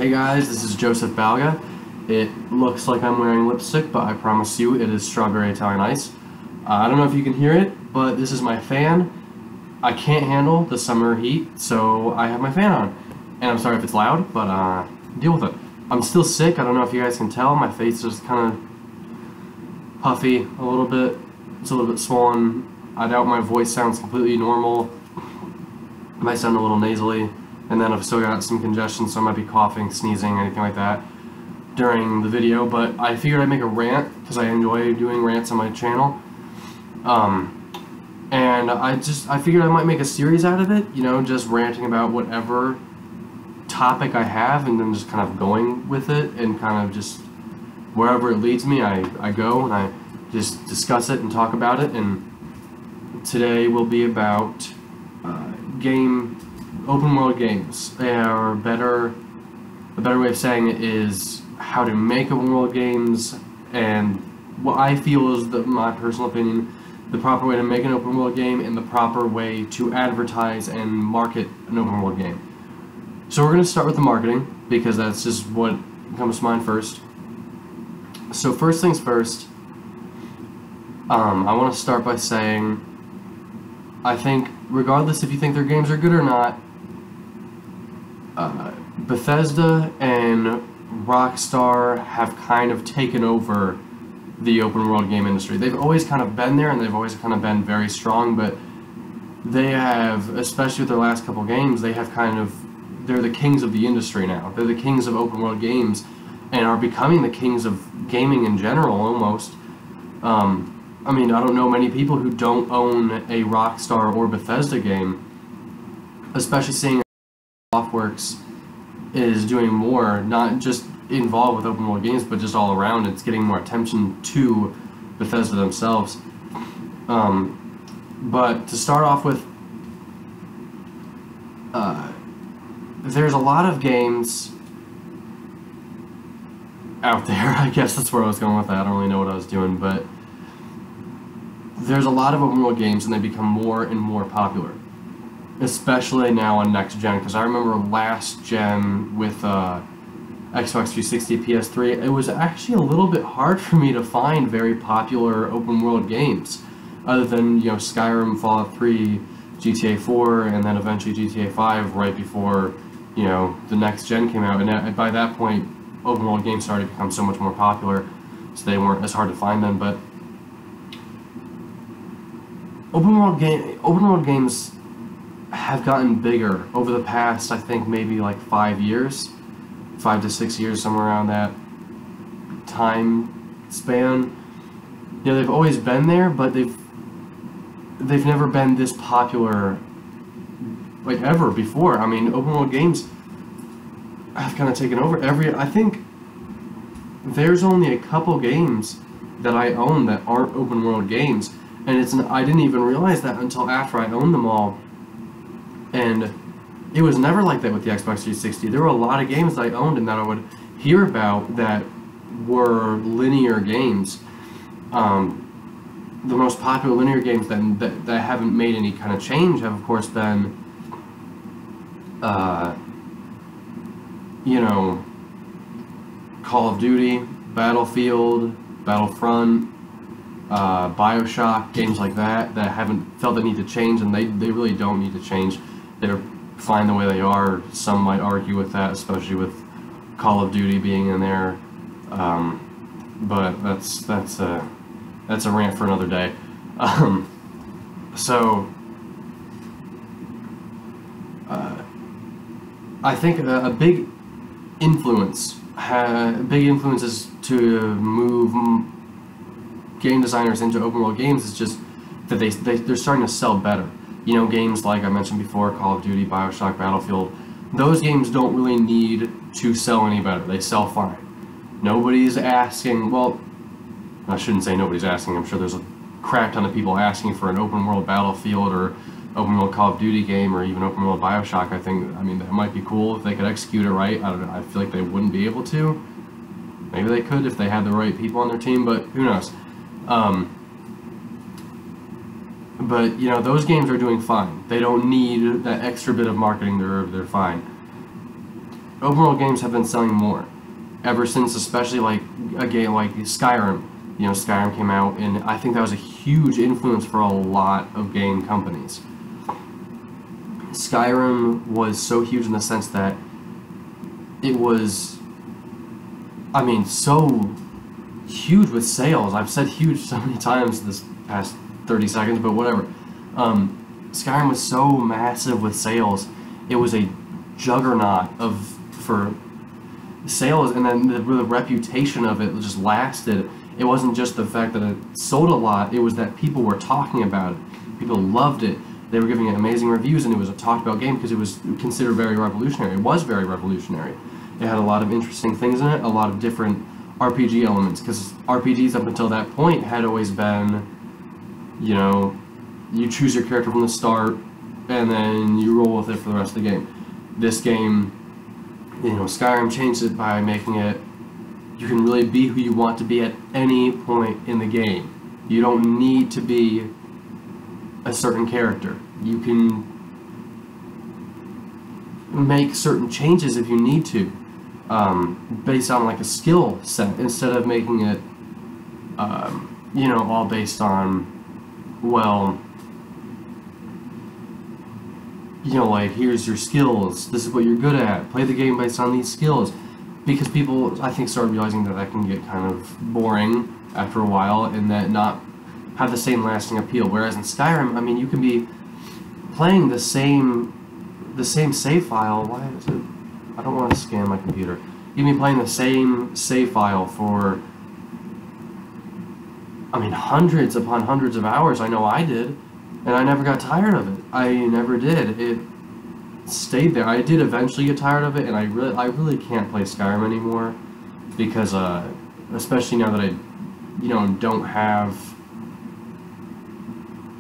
Hey guys, this is Joseph Balga. It looks like I'm wearing lipstick, but I promise you it is strawberry Italian ice. I don't know if you can hear it, but this is my fan. I can't handle the summer heat, so I have my fan on. And I'm sorry if it's loud, but deal with it. I'm still sick. I don't know if you guys can tell. My face is kind of puffy a little bit. It's a little bit swollen. I doubt my voice sounds completely normal. It might sound a little nasally. And then I've still got some congestion, so I might be coughing, sneezing, anything like that during the video. But I figured I'd make a rant, because I enjoy doing rants on my channel. And I figured I might make a series out of it, you know, just ranting about whatever topic I have, and then just kind of going with it, and kind of just wherever it leads me, I go, and I just discuss it and talk about it. And today will be about open world games. A better way of saying it is how to make open world games, and what I feel is my personal opinion, the proper way to make an open world game and the proper way to advertise and market an open world game. So we're going to start with the marketing, because that's just what comes to mind first. So first things first, I want to start by saying, I think regardless if you think their games are good or not, Bethesda and Rockstar have kind of taken over the open world game industry. They've always kind of been there, and they've always kind of been very strong, but they have, especially with their last couple games, they're the kings of the industry now. They're the kings of open world games, and are becoming the kings of gaming in general, almost. I mean, I don't know many people who don't own a Rockstar or Bethesda game, especially seeing Softworks is doing more, not just involved with open world games, but just all around. It's getting more attention to Bethesda themselves. But to start off with, there's a lot of games out there. I guess that's where I was going with that. I don't really know what I was doing, but there's a lot of open world games, and they become more and more popular, especially now on next gen. Because I remember last gen with Xbox 360, PS3, it was actually a little bit hard for me to find very popular open world games, other than, you know, Skyrim, Fallout 3, GTA 4, and then eventually GTA 5 right before, you know, the next gen came out. And by that point, open world games started to become so much more popular, so they weren't as hard to find then. But open world games have gotten bigger over the past, I think, maybe like 5 years, 5 to 6 years, somewhere around that time span. You know, they've always been there, but they've never been this popular like ever before. I mean, open world games have kind of taken over I think there's only a couple games that I own that aren't open world games, and I didn't even realize that until after I owned them all. And it was never like that with the Xbox 360. There were a lot of games that I owned and that I would hear about that were linear games. The most popular linear games that haven't made any kind of change have, of course, been, you know, Call of Duty, Battlefield, Battlefront, Bioshock, games like that haven't felt the need to change, and they really don't need to change. They're fine the way they are. Some might argue with that, especially with Call of Duty being in there, but that's a rant for another day. So I think a big influence is to move game designers into open world games is just that they're starting to sell better. You know, games like I mentioned before, Call of Duty, Bioshock, Battlefield, those games don't really need to sell any better. They sell fine. Nobody's asking, well, I shouldn't say nobody's asking, I'm sure there's a crap ton of people asking for an open world Battlefield or open world Call of Duty game, or even open world Bioshock. I mean, that might be cool if they could execute it right. I don't know, I feel like they wouldn't be able to. Maybe they could if they had the right people on their team, but who knows. But, you know, those games are doing fine. They don't need that extra bit of marketing. They're fine. open world games have been selling more ever since, especially like a game like Skyrim. Skyrim came out, and I think that was a huge influence for a lot of game companies. Skyrim was so huge in the sense that it was, I mean, so huge with sales. I've said huge so many times this past 30 seconds, but whatever. Skyrim was so massive with sales. It was a juggernaut for sales, and then the reputation of it just lasted. It wasn't just the fact that it sold a lot, it was that people were talking about it. People loved it. They were giving it amazing reviews, and it was a talked about game because it was considered very revolutionary. It was very revolutionary. It had a lot of interesting things in it, a lot of different RPG elements, because RPGs up until that point had always been, you choose your character from the start, and then you roll with it for the rest of the game. This game, Skyrim changed it by making it, you can really be who you want to be at any point in the game. You don't need to be a certain character. You can make certain changes if you need to, based on like a skill set, instead of making it, all based on, well, like, here's your skills, this is what you're good at, play the game based on these skills. Because people, I think, start realizing that can get kind of boring after a while, and that not have the same lasting appeal. Whereas in Skyrim, I mean, you can be playing the same save file. Why is it? I don't want to scan my computer. You can be playing the same save file for, I mean, hundreds upon hundreds of hours. I know I did, and I never got tired of it. I never did. It stayed there. I did eventually get tired of it, and I really can't play Skyrim anymore because, especially now that I, don't have.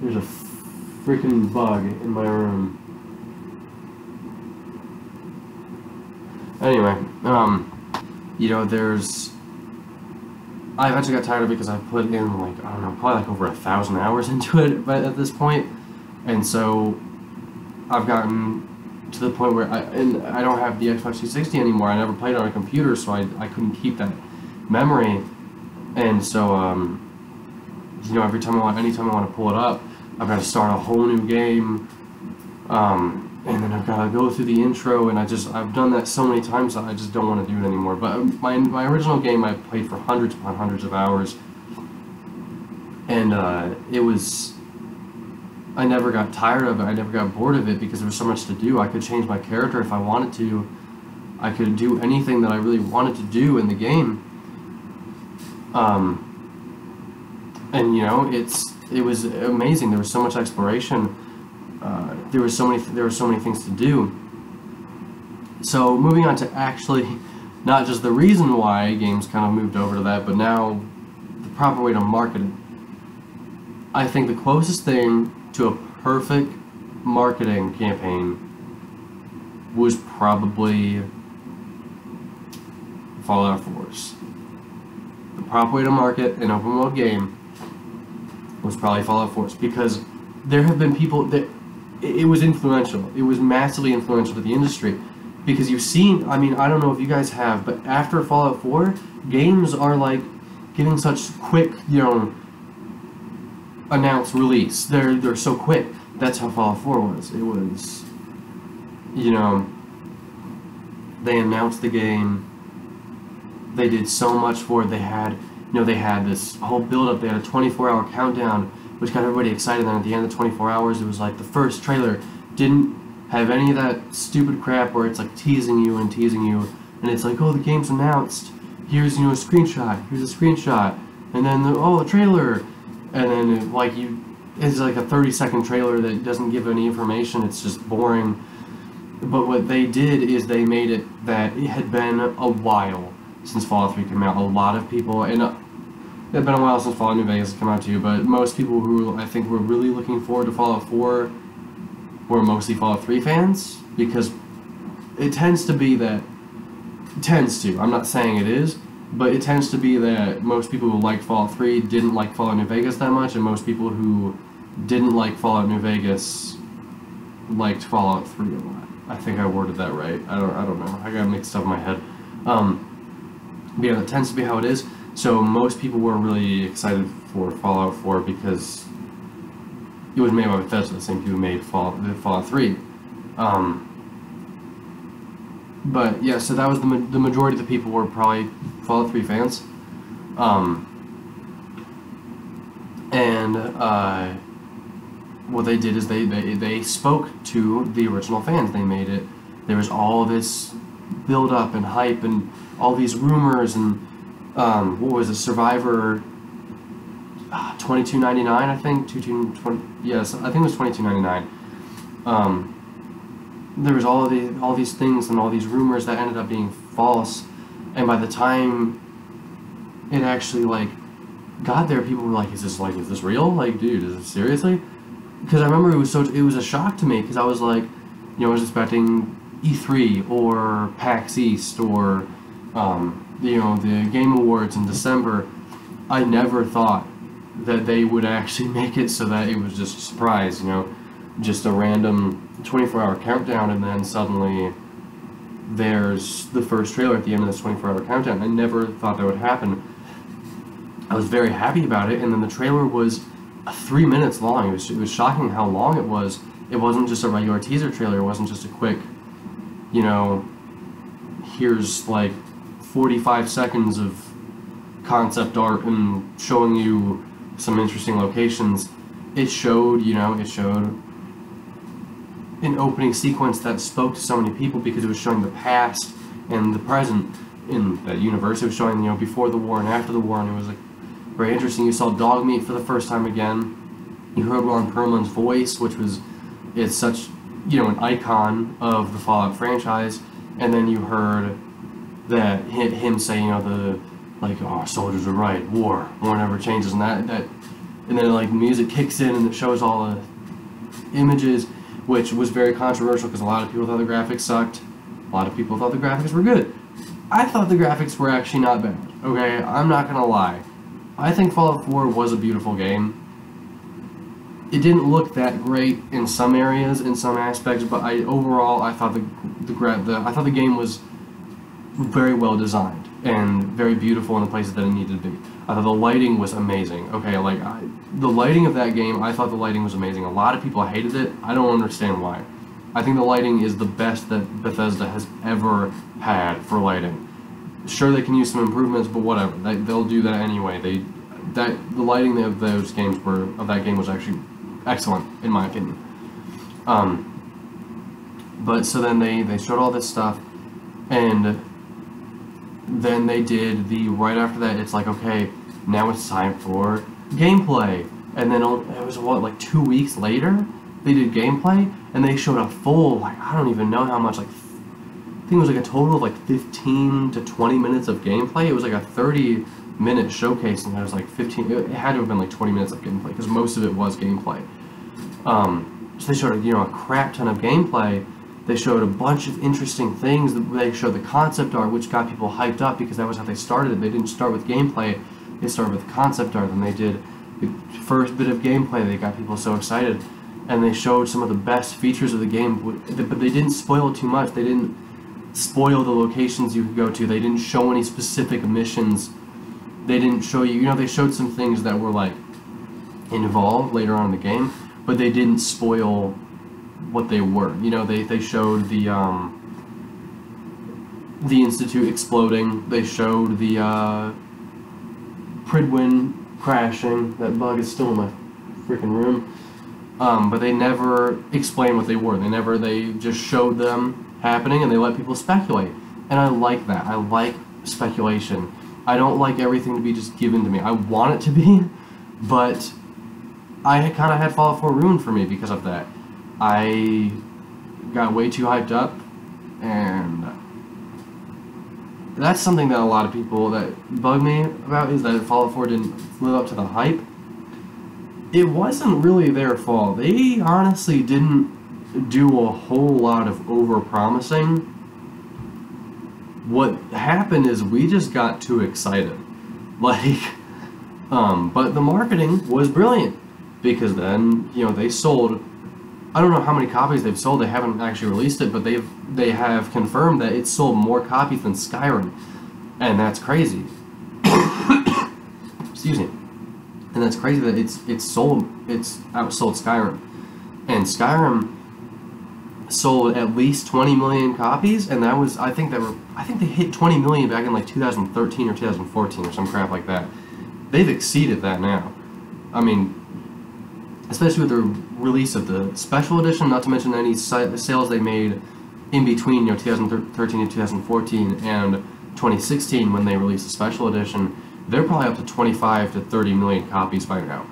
There's a freaking bug in my room. Anyway, there's. I eventually got tired of it because I put in, like, I don't know, probably like over 1,000 hours into it but at this point, and so I've gotten to the point where I don't have the Xbox 360 anymore. I never played on a computer, so I couldn't keep that memory, and so anytime I want to pull it up, I've got to start a whole new game, and then I've got to go through the intro, and I've done that so many times that I just don't want to do it anymore. But my original game I played for hundreds upon hundreds of hours, and it was, I never got tired of it, I never got bored of it because there was so much to do. I could change my character if I wanted to, I could do anything that I really wanted to do in the game, and it was amazing. There was so much exploration. There were so many things to do. So moving on to actually not just the reason why games kind of moved over to that, but now the proper way to market it. I think the closest thing to a perfect marketing campaign was probably Fallout 4's. The proper way to market an open world game was probably Fallout 4's, because there have been people that it was influential. It was massively influential to the industry, because you've seen, I mean, I don't know if you guys have, but after Fallout 4, games are like getting such quick, announced release. They're so quick. That's how Fallout 4 was. It was, they announced the game. They did so much for it. They had, they had this whole build-up. They had a 24-hour countdown, which got everybody excited. And at the end of the 24 hours, it was like the first trailer didn't have any of that stupid crap where it's like teasing you, and it's like, oh, the game's announced. Here's, a screenshot. Here's a screenshot, and then a trailer, and then it's like a 30-second trailer that doesn't give any information. It's just boring. But what they did is they made it that it had been a while since Fallout 3 came out. A lot of people, and it had been a while since Fallout New Vegas came out too, but most people who I think were really looking forward to Fallout 4 were mostly Fallout 3 fans, because it tends to be that, I'm not saying it is, but it tends to be that most people who liked Fallout 3 didn't like Fallout New Vegas that much, and most people who didn't like Fallout New Vegas liked Fallout 3 a lot. I think I worded that right. I don't know. I got mixed up in my head. But yeah, that tends to be how it is. So most people were really excited for Fallout 4 because it was made by Bethesda, the same people who made Fallout 3. But yeah, so that was the majority of the people were probably Fallout 3 fans. What they did is they spoke to the original fans. They made it. There was all this build up and hype and all these rumors and what was it, Survivor 22.99, I think 22.20. Yes, I think it was 22.99. There was all these things and all these rumors that ended up being false, and by the time it actually like got there, people were like, is this real? Like, dude, is it seriously? Because I remember it was a shock to me, because I was like, I was expecting E3 or PAX East or the Game Awards in December. I never thought that they would actually make it so that it was just a surprise, just a random 24-hour countdown, and then suddenly there's the first trailer at the end of this 24-hour countdown. I never thought that would happen. I was very happy about it, and then the trailer was 3 minutes long. It was shocking how long it was. It wasn't just a regular teaser trailer. It wasn't just a quick, here's like 45 seconds of concept art and showing you some interesting locations. It showed an opening sequence that spoke to so many people because it was showing the past and the present in that universe. It was showing, before the war and after the war, and it was like very interesting. You saw Dogmeat for the first time again. You heard Ron Perlman's voice, which it's such, an icon of the Fallout franchise. And then you heard that him say, soldiers are right, war never changes, and that and then like music kicks in and it shows all the images, which was very controversial because a lot of people thought the graphics sucked. A lot of people thought the graphics were good. I thought the graphics were actually not bad. Okay, I'm not gonna lie. I think Fallout 4 was a beautiful game. It didn't look that great in some areas, in some aspects, but overall I thought the game was very well designed and very beautiful in the places that it needed to be. I thought the lighting was amazing. Okay, the lighting of that game, I thought the lighting was amazing. A lot of people hated it. I don't understand why. I think the lighting is the best that Bethesda has ever had for lighting. Sure, they can use some improvements, but whatever. They'll do that anyway. The lighting of that game was actually excellent, in my opinion. But so then they showed all this stuff, and then they did right after that, it's like, okay, now it's time for gameplay. And then it was 2 weeks later, they did gameplay, and they showed a full, I don't even know how much, I think it was a total of 15 to 20 minutes of gameplay. It was a 30-minute showcase, and there was 15, it had to have been 20 minutes of gameplay, because most of it was gameplay. So they showed a crap ton of gameplay. They showed a bunch of interesting things. They showed the concept art, which got people hyped up because that was how they started it. They didn't start with gameplay, they started with concept art, and they did the first bit of gameplay. They got people so excited, and they showed some of the best features of the game, but they didn't spoil too much. They didn't spoil the locations you could go to. They didn't show any specific missions. They didn't show you, they showed some things that were involved later on in the game, but they didn't spoil what they were. They showed the Institute exploding. They showed the Pridwin crashing. That bug is still in my freaking room. But they never explained what they were. They just showed them happening, and they let people speculate. And I like that. I like speculation. I don't like everything to be just given to me. I want it to be, but I kind of had Fallout 4 ruined for me because of that. I got way too hyped up, and that's something that a lot of people that bug me about, is that Fallout 4 didn't live up to the hype. It wasn't really their fault. They honestly didn't do a whole lot of over-promising. What happened is we just got too excited. But the marketing was brilliant, because then, they sold I don't know how many copies they've sold. They haven't actually released it, but they have confirmed that it's sold more copies than Skyrim, and that's crazy. Excuse me. And that's crazy that it's outsold Skyrim, and Skyrim sold at least 20 million copies, and that was I think they hit 20 million back in like 2013 or 2014 or some crap like that. They've exceeded that now. I mean, especially with the release of the special edition, not to mention any sales they made in between 2013 and 2014 and 2016 when they released the special edition. They're probably up to 25 to 30 million copies by now.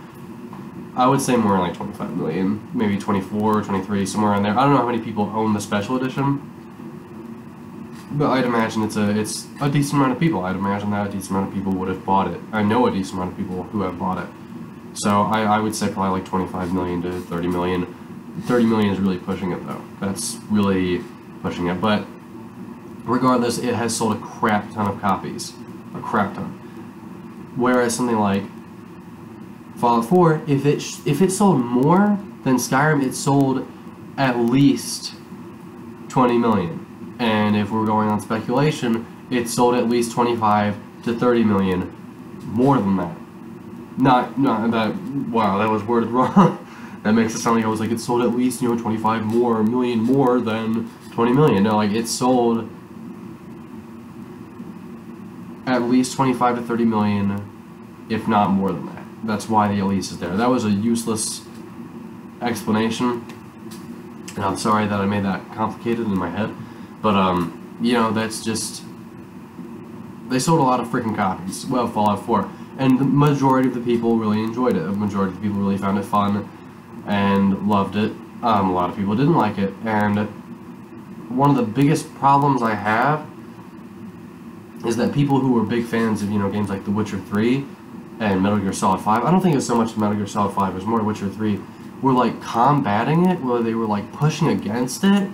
I would say more like 25 million, maybe 24, 23, somewhere around there. I don't know how many people own the special edition, but I'd imagine it's a decent amount of people. I'd imagine that a decent amount of people would have bought it. I know a decent amount of people who have bought it. So I would say probably like 25 million to 30 million. 30 million is really pushing it though. That's really pushing it. But regardless, it has sold a crap ton of copies. A crap ton. Whereas something like Fallout 4, if it sold more than Skyrim, it sold at least 20 million. And if we're going on speculation, it sold at least 25 to 30 million. More than that. Not that, wow, that was worded wrong. That makes it sound like I was like, it sold at least, 25 million more than 20 million. No, like, it sold at least 25 to 30 million, if not more than that. That's why the at least is there. That was a useless explanation, and I'm sorry that I made that complicated in my head, but, that's just, they sold a lot of freaking copies. Well, Fallout 4. And the majority of the people really enjoyed it. The majority of the people really found it fun and loved it. A lot of people didn't like it. And one of the biggest problems I have is that people who were big fans of, games like The Witcher 3 and Metal Gear Solid 5, I don't think it was so much Metal Gear Solid 5, it was more Witcher 3, were like combating it, where they were like pushing against it.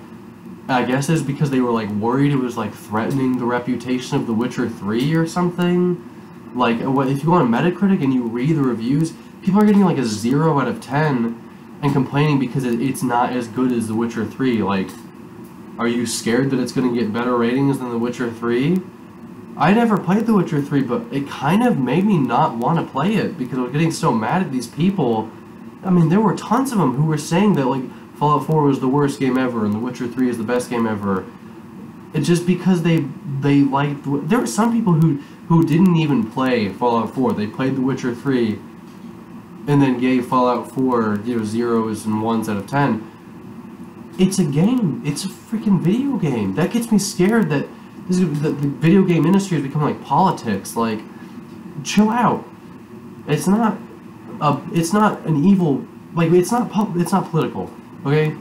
I guess it's because they were like worried it was like threatening the reputation of The Witcher 3 or something. Like, if you go on Metacritic and you read the reviews, people are getting like a 0 out of 10 and complaining because it's not as good as The Witcher 3. Like, are you scared that it's going to get better ratings than The Witcher 3? I never played The Witcher 3, but it kind of made me not want to play it because I was getting so mad at these people. I mean, there were tons of them who were saying that, like, Fallout 4 was the worst game ever and The Witcher 3 is the best game ever. It's just because they liked... There were some people who didn't even play Fallout 4. They played The Witcher 3 and then gave Fallout 4, 0s and 1s out of 10. It's a game. It's a freaking video game. That gets me scared that the video game industry has become like politics. Like, chill out. It's not an evil... Like, it's not political, okay?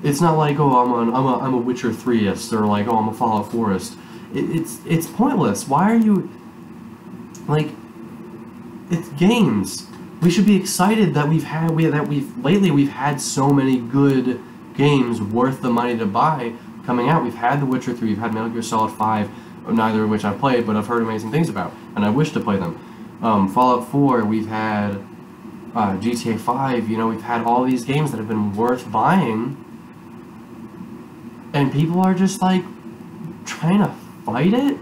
It's not like, oh, I'm a Witcher 3ist, or like, oh, I'm a Fallout 4ist. It's pointless. Why are you... Like, it's games. We should be excited that we've had so many good games worth the money to buy coming out. We've had The Witcher 3, we've had Metal Gear Solid 5, neither of which I've played, but I've heard amazing things about, and I wish to play them. Fallout 4, we've had GTA 5, we've had all these games that have been worth buying, and people are just, like, trying to fight it?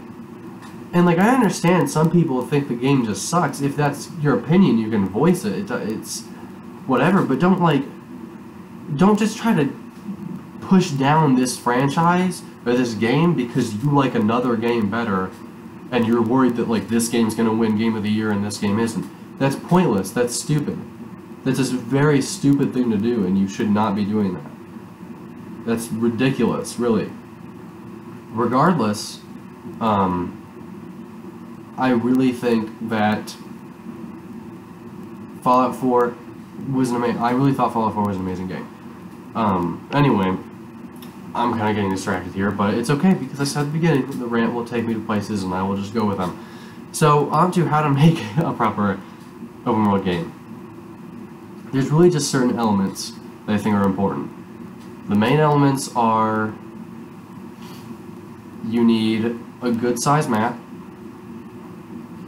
And, like, I understand some people think the game just sucks. If that's your opinion, you can voice it. It's whatever, but don't just try to push down this franchise or this game because you like another game better and you're worried that, like, this game's going to win Game of the Year and this game isn't. That's pointless. That's stupid. That's a very stupid thing to do, and you should not be doing that. That's ridiculous, really. Regardless, I really think that Fallout 4 was an amazing... I really thought Fallout 4 was an amazing game. Anyway, I'm kind of getting distracted here, but it's okay because I said at the beginning, the rant will take me to places and I will just go with them. So, on to how to make a proper open world game. There's really just certain elements that I think are important. The main elements are you need a good size map,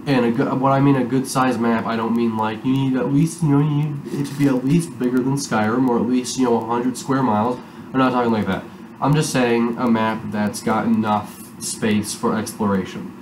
And what I mean a good size map, I don't mean like you need at least, you need it to be at least bigger than Skyrim, or at least, 100 square miles. I'm not talking like that. I'm just saying a map that's got enough space for exploration.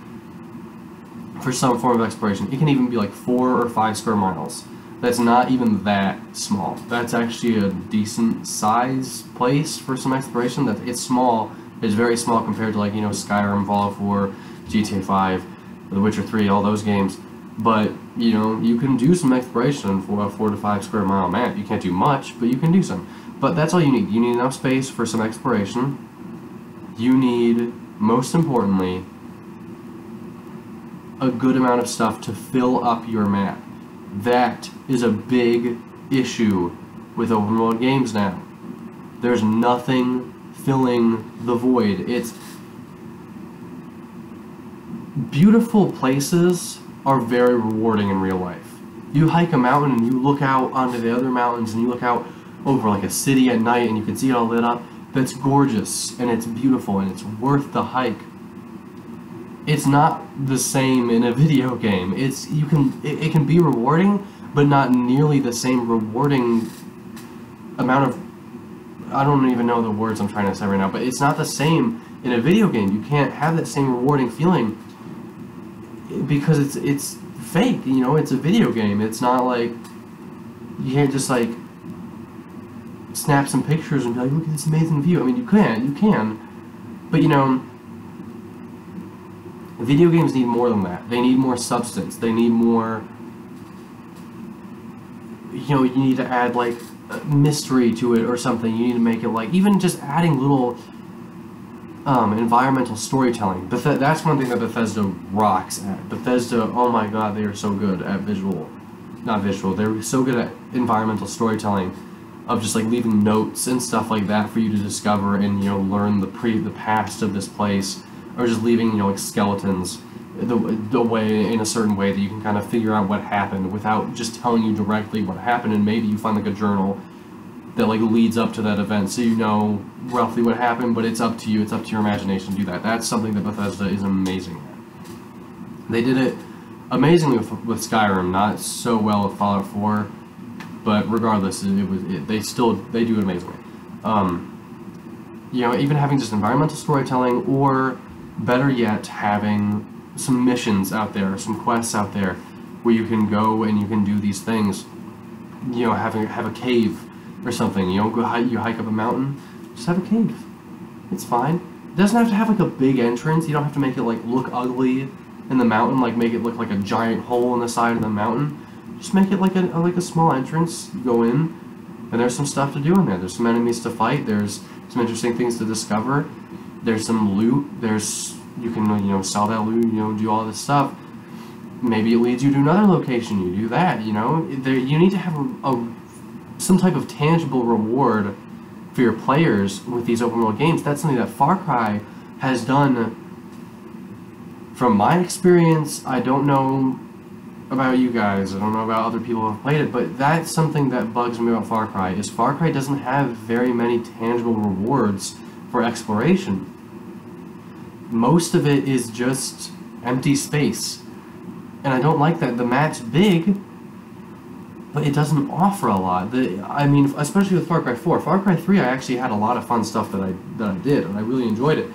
For some form of exploration. It can even be like 4 or 5 square miles. That's not even that small. That's actually a decent size place for some exploration. That it's small. It's very small compared to like, Skyrim, Fallout 4, GTA 5, The Witcher 3, all those games. But, you can do some exploration for a 4 to 5 square mile map. You can't do much, but you can do some. But that's all you need. You need enough space for some exploration. You need, most importantly, a good amount of stuff to fill up your map. That is a big issue with open world games now. There's nothing filling the void. It's beautiful places are very rewarding in real life. You hike a mountain and you look out onto the other mountains and you look out over like a city at night and you can see it all lit up. That's gorgeous and it's beautiful and it's worth the hike. It's not the same in a video game. It can be rewarding, but not nearly the same rewarding amount of, I don't even know the words I'm trying to say right now, but it's not the same in a video game. You can't have that same rewarding feeling because it's fake, it's a video game. It's not like you can't just like snap some pictures and be like, look at this amazing view. I mean, you can, but video games need more than that. They need more substance. They need more, you need to add like mystery to it or something. You need to make it like, even just adding little environmental storytelling. That's one thing that Bethesda rocks at. Bethesda, oh my god, they are so good at they're so good at environmental storytelling, of just like leaving notes and stuff like that for you to discover and learn the past of this place, or just leaving like skeletons the way in a certain way that you can kind of figure out what happened without just telling you directly what happened, and maybe you find like a journal that like leads up to that event so you know roughly what happened, but it's up to you, it's up to your imagination to do that. That's something that Bethesda is amazing at. They did it amazingly with Skyrim, not so well with Fallout 4, but regardless, they do it amazingly. Even having just environmental storytelling, or better yet, having some missions out there, some quests out there, where you can go and you can do these things. Have a cave or something. You hike up a mountain, just have a cave. It's fine. It doesn't have to have like a big entrance. You don't have to make it like look ugly in the mountain, like make it look like a giant hole in the side of the mountain. Just make it like a small entrance. You go in, and there's some stuff to do in there. There's some enemies to fight. There's some interesting things to discover. There's some loot. You can sell that loot. Do all this stuff. Maybe it leads you to another location. You do that. You need to have some type of tangible reward for your players with these open world games. That's something that Far Cry has done. From my experience, I don't know about you guys, I don't know about other people who have played it, but that's something that bugs me about Far Cry, is Far Cry doesn't have very many tangible rewards for exploration. Most of it is just empty space, and I don't like that. The map's big, but it doesn't offer a lot. Especially with Far Cry 4. Far Cry 3, I actually had a lot of fun stuff that I did, and I really enjoyed it.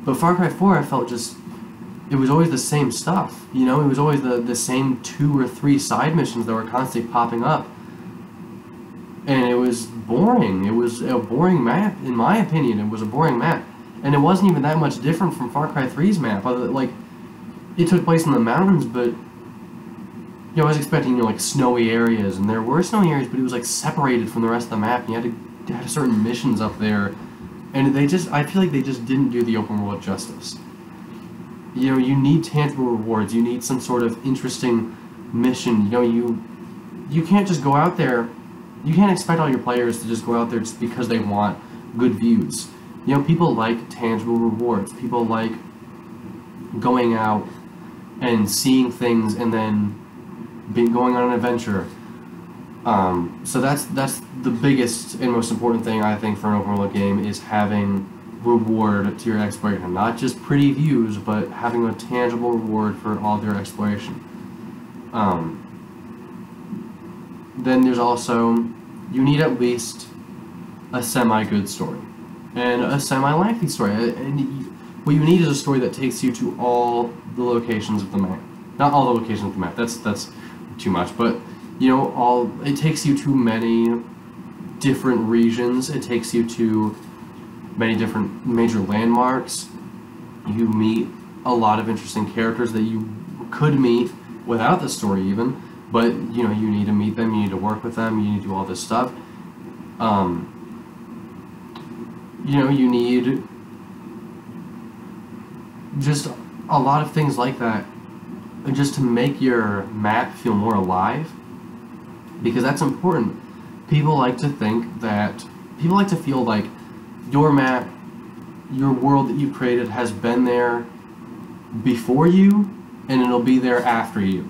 But Far Cry 4, I felt it was always the same stuff. It was always the same 2 or 3 side missions that were constantly popping up. And it was boring. It was a boring map, in my opinion. It was a boring map. And it wasn't even that much different from Far Cry 3's map. Like, it took place in the mountains, but I was expecting, like snowy areas, and there were snowy areas, but it was like separated from the rest of the map. And you had certain missions up there, and I feel like they just didn't do the open world justice. You need tangible rewards. You need some sort of interesting mission. You can't just go out there. You can't expect all your players to just go out there just because they want good views. People like tangible rewards. People like going out and seeing things and then going on an adventure. So that's the biggest and most important thing, I think, for an open world game, is having reward to your exploration. Not just pretty views, but having a tangible reward for all of your exploration. Um, then there's also, you need at least a semi-good story and a semi-lengthy story. What you need is a story that takes you to all the locations of the map. Not all the locations of the map. That's too much. But it takes you to many different regions. It takes you to many different major landmarks. You meet a lot of interesting characters that you could meet without the story even. But you need to meet them. You need to work with them. You need to do all this stuff. You need just a lot of things like that, just to make your map feel more alive, because that's important. People like to feel like your map, your world that you created has been there before you, and it'll be there after you.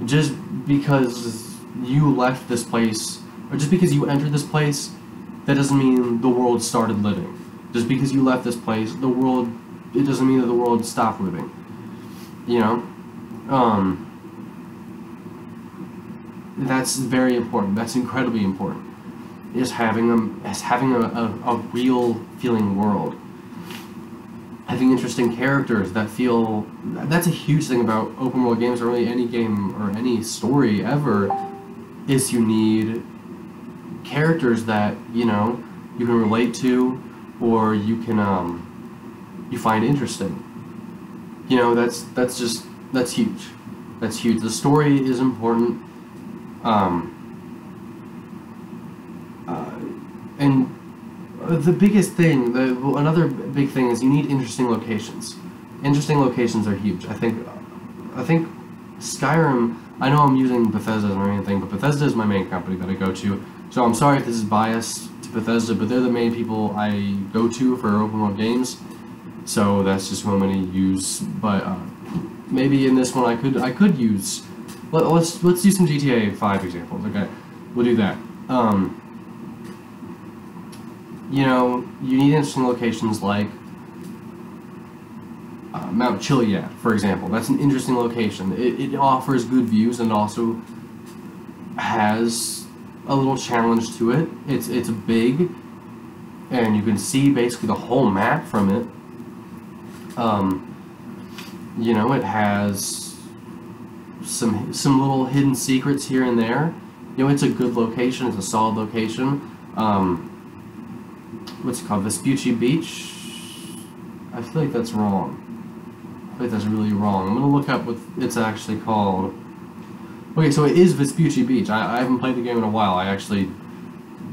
Just because you left this place, or just because you entered this place, that doesn't mean the world started living. Just because you left this place, it doesn't mean that the world stopped living. That's very important. That's incredibly important. Is having a real feeling world. Having interesting characters that feel. That's a huge thing about open world games, or really any game or any story ever, is you need characters that you can relate to, or you find interesting. That's huge. That's huge. The story is important. And the biggest thing, another big thing is you need interesting locations. Interesting locations are huge. I think Skyrim, I know I'm using Bethesda or anything, but Bethesda is my main company that I go to. So I'm sorry if this is biased to Bethesda, but they're the main people I go to for open world games. So that's just what I'm going to use. But maybe in this one I could use. Let's do some GTA 5 examples. Okay, we'll do that. You need interesting locations like Mount Chiliad, for example. That's an interesting location. It offers good views and also has a little challenge to it. It's big, and you can see basically the whole map from it. It has some little hidden secrets here and there. It's a good location. It's a solid location. What's it called? Vespucci Beach? I feel like that's wrong. I feel like that's really wrong. I'm gonna look up what it's actually called. Okay, so it is Vespucci Beach. I haven't played the game in a while. I actually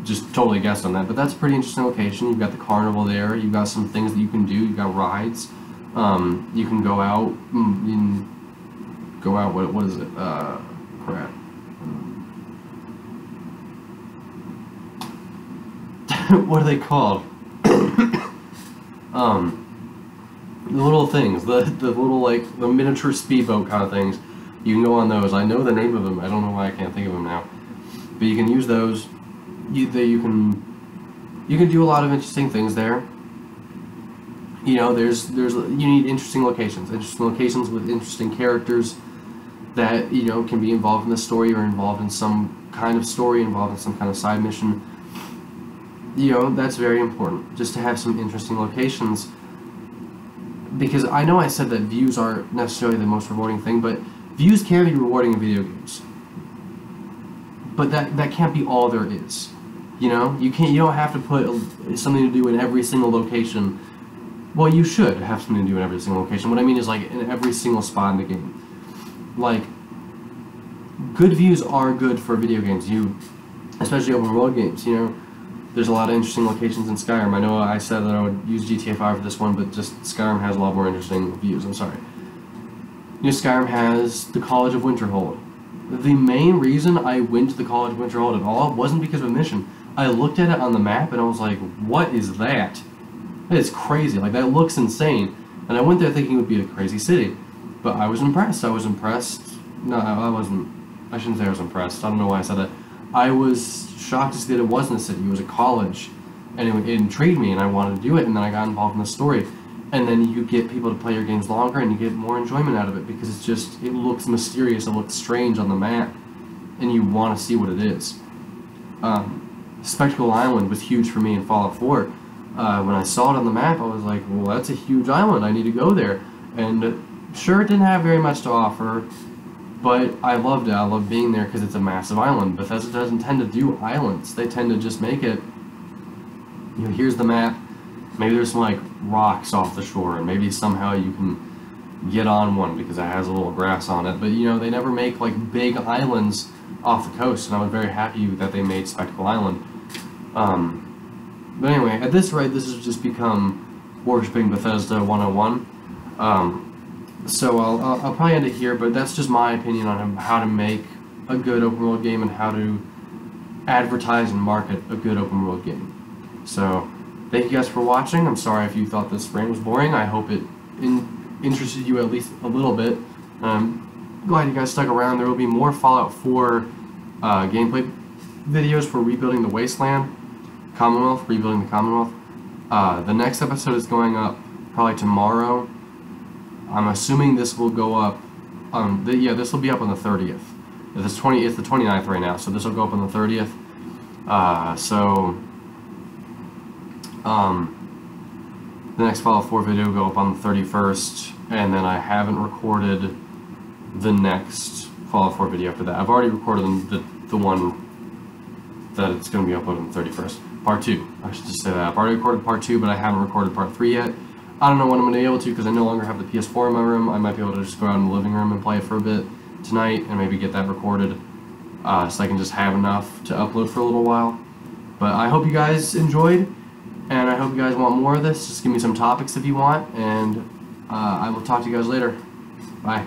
just totally guessed on that. But that's a pretty interesting location. You've got the carnival there. You've got some things that you can do. You've got rides. You can go out. What is it? Crap. What are they called? The little things, the little the miniature speedboat kind of things. You can go on those. I know the name of them. I don't know why I can't think of them now. But you can use those. You can do a lot of interesting things there. You need interesting locations with interesting characters that can be involved in the story or involved in some kind of story, involved in some kind of side mission. That's very important, just to have some interesting locations, because I know I said that views aren't necessarily the most rewarding thing, but views can be rewarding in video games. But that can't be all there is. You don't have to put something to do in every single location. Well, you should have something to do in every single location. What I mean is in every single spot in the game. Good views are good for video games. Especially open world games, There's a lot of interesting locations in Skyrim. I know I said that I would use GTA 5 for this one, but just Skyrim has a lot more interesting views. I'm sorry. Skyrim has the College of Winterhold. The main reason I went to the College of Winterhold at all wasn't because of a mission. I looked at it on the map and I was like, what is that? That is crazy. That looks insane. And I went there thinking it would be a crazy city. But I was impressed. No, I wasn't. I shouldn't say I was impressed. I don't know why I said that. I was shocked to see that it wasn't a city. It was a college. And it intrigued me, and I wanted to do it, and then I got involved in the story. and then you get people to play your games longer, and you get more enjoyment out of it because it looks mysterious, it looks strange on the map, and you want to see what it is. Spectacle Island was huge for me in Fallout 4. When I saw it on the map, I was like, well, that's a huge island, I need to go there. And sure, it didn't have very much to offer, but I loved it. I loved being there because it's a massive island. Bethesda doesn't tend to do islands. They tend to just make it, you know, here's the map, maybe there's some like rocks off the shore, and maybe somehow you can get on one because it has a little grass on it, but you know, they never make like big islands off the coast, and I was very happy that they made Spectacle Island. But anyway, at this rate, this has just become Worshipping Bethesda 101. So I'll probably end it here, but that's just my opinion on how to make a good open world game and how to advertise and market a good open world game. So thank you guys for watching. I'm sorry if you thought this rant was boring. I hope it interested you at least a little bit. Glad you guys stuck around. There will be more Fallout 4 gameplay videos for Rebuilding the Wasteland, Commonwealth, Rebuilding the Commonwealth. The next episode is going up probably tomorrow. I'm assuming this will go up this will be up on the 30th. It's the 29th right now, so this will go up on the 30th. The next Fallout 4 video will go up on the 31st, and then I haven't recorded the next Fallout 4 video after that. I've already recorded the one that it's going to be uploaded on the 31st. Part 2. I should just say that. I've already recorded Part 2, but I haven't recorded Part 3 yet. I don't know when I'm going to be able to because I no longer have the PS4 in my room. I might be able to just go out in the living room and play it for a bit tonight and maybe get that recorded so I can just have enough to upload for a little while. But I hope you guys enjoyed, and I hope you guys want more of this. Just give me some topics if you want, and I will talk to you guys later. Bye.